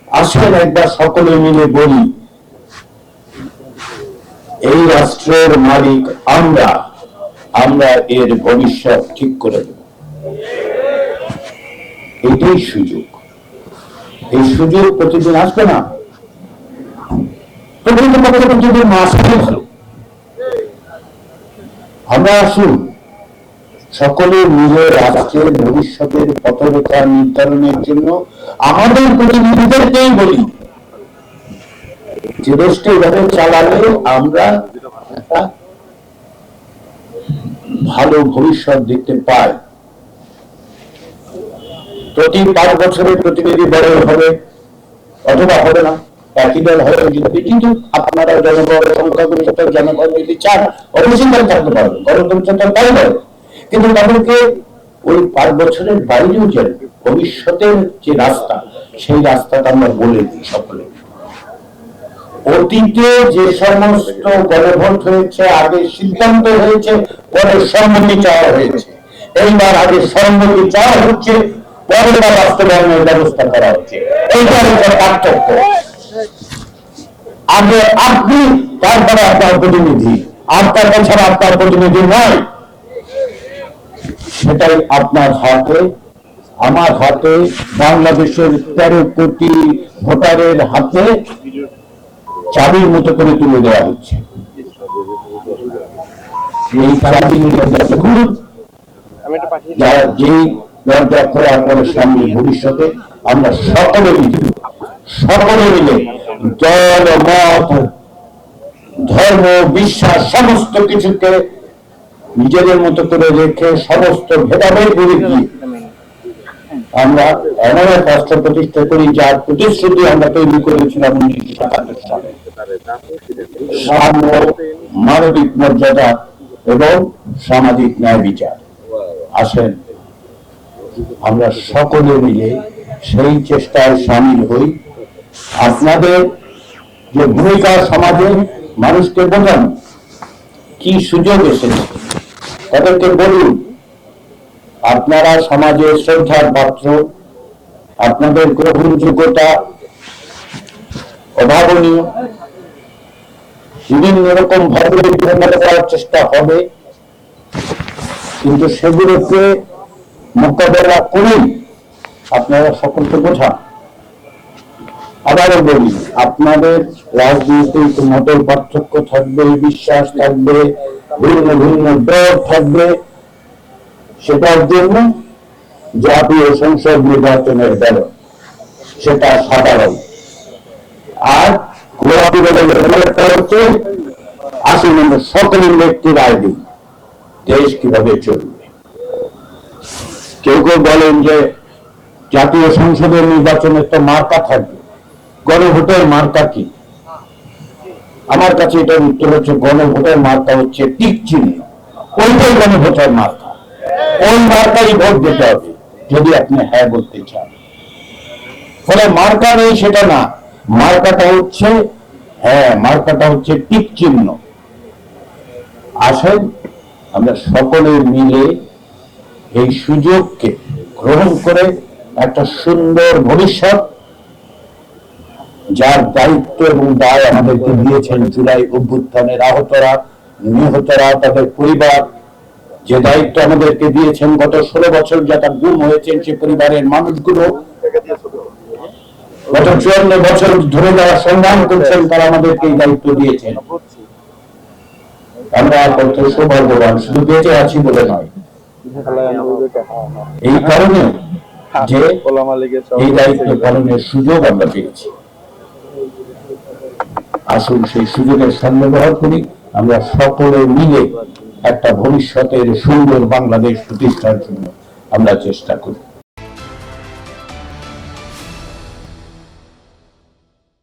আসেন একবার সকলে মিলে বলি, এই রাষ্ট্রের মালিক আমরা, আমরা এর ভবিষ্যৎ ঠিক করে দেব। এটাই সুযোগ। এই সুযোগ প্রতিদিন আসবে না, প্রতিদিন আসলে ভালো। আমরা আসুন সকলে মিলে রাষ্ট্রের ভবিষ্যতের পথরেখা নির্ধারণের জন্য আমাদের প্রতিনিধিদেরকেই বলি যে দেশটা এভাবে চালালে আমরা একটা ভালো ভবিষ্যৎ দেখতে পাই। প্রতি 5 বছরের প্রতিনিধি বড় হবে অথবা হবে না, একই দল হয়ে যদি, কিন্তু আপনারা জনগণ সংখ্যাগরিষ্ঠ জনগণ যদি চান অবশ্যই থাকতে পারবেন, গণতন্ত্র পারবেন, কিন্তু তাদেরকে ওই 5 বছরের বাইরেও যান ভবিষ্যতের যে রাস্তা, সেই রাস্তাটা আমরা বলে দিই সকলে। অতীতে যে সমস্ত গণভোট হয়েছে, আগে সিদ্ধান্ত হয়েছে, পরে সম্মতি চাওয়া হয়েছে, এইবার আগে সম্মতি চাওয়া হচ্ছে, পরে বাস্তবায়নের ব্যবস্থা করা হচ্ছে। এইটা হচ্ছে পার্থক্য। আগে আপনি, তারপরে আপনার প্রতিনিধি, আপনার ছাড়া আপনার প্রতিনিধি নয়। সেটাই আপনার হাতে, আমার হাতে, বাংলাদেশের 13 কোটি ভোটারের হাতে চাবির মতো করে তুলে দেওয়া হচ্ছে। এই চাবি যারা যেই দরজা খোলার পরে সামনে ভবিষ্যতে আমরা সকলে মিলে দল, মত, ধর্ম, বিশ্বাস সমস্ত কিছুকে নিজেদের মতো করে রেখে সমস্ত ভেদাভেদ করে দিয়ে আমরা এমন এক রাষ্ট্র প্রতিষ্ঠা করি যার প্রতিশ্রুতি আমরা তৈরি করেছিলাম 1977 সালে। সাম্য, মানবিক মর্যাদা এবং সামাজিক ন্যায় বিচার। আসেন আমরা সকলে মিলে সেই চেষ্টায় সামিল হই। আপনাদের যে ভূমিকা সমাজে মানুষকে বোঝান, কি সুযোগ এসেছে তাদেরকে বলুন আপনারা সমাজে শ্রদ্ধার পাত্র, আপনাদের গ্রহণযোগ্যতা অভাবনীয়, বিভিন্ন রকম ভাবে করার চেষ্টা হবে, কিন্তু সেগুলোকে মোকাবেলা করেই আপনারা সকলকে বোঝান। আবারও বলি, আপনাদের রাজনীতিক মতের পার্থক্য থাকবে, বিশ্বাস থাকবে, ভিন্ন ভিন্ন দল থাকবে, সেটার জন্য জাতীয় সংসদ নির্বাচনের ব্যালট সেটা সাধারণ। আর গোলাপি ব্যালটটা হচ্ছে আসলে সকলের ব্যক্তি রায় দিন দেশ কিভাবে চলবে। কেউ কেউ বলেন যে জাতীয় সংসদের নির্বাচনের তো মার্কা থাকবে, গণভোটের মার্কা কি? আমার কাছে এটার উত্তর হচ্ছে গণভোটের মার্কা হচ্ছে টিক চিহ্ন, ওইটাই গণভোটের মার্কা। ওই মার্কাই ভোট দিতে হবে যদি আপনি হ্যাঁ বলতে চান। ফলে মার্কা নেই সেটা না, মার্কাটা হচ্ছে হ্যাঁ, মার্কাটা হচ্ছে টিক চিহ্ন। আসেন আমরা সকলে মিলে এই সুযোগকে গ্রহণ করে একটা সুন্দর ভবিষ্যৎ, যার দায়িত্ব এবং দায় আমাদেরকে দিয়েছেন জুলাই অভ্যুত্থানের আহতরা, নিহতরা, তাদের পরিবার, যে দায়িত্ব আমাদেরকে দিয়েছেন গত 16 বছর যারা গুম হয়েছেন সে পরিবারের মানুষগুলো, গত 54 বছর ধরে যারা সংগ্রাম করছেন তারা আমাদেরকে এই দায়িত্ব দিয়েছেন। আমরা কত সৌভাগ্যবান, শুধু বেঁচে আছি বলে নয়, এই কারণে যে এই দায়িত্ব পালনের সুযোগ আমরা পেয়েছি। আসুন সেই সুযোগের সদ্ব্যবহার করি, আমরা সকলে মিলে একটা ভবিষ্যতের সুন্দর বাংলাদেশ প্রতিষ্ঠার জন্য আমরা চেষ্টা করি।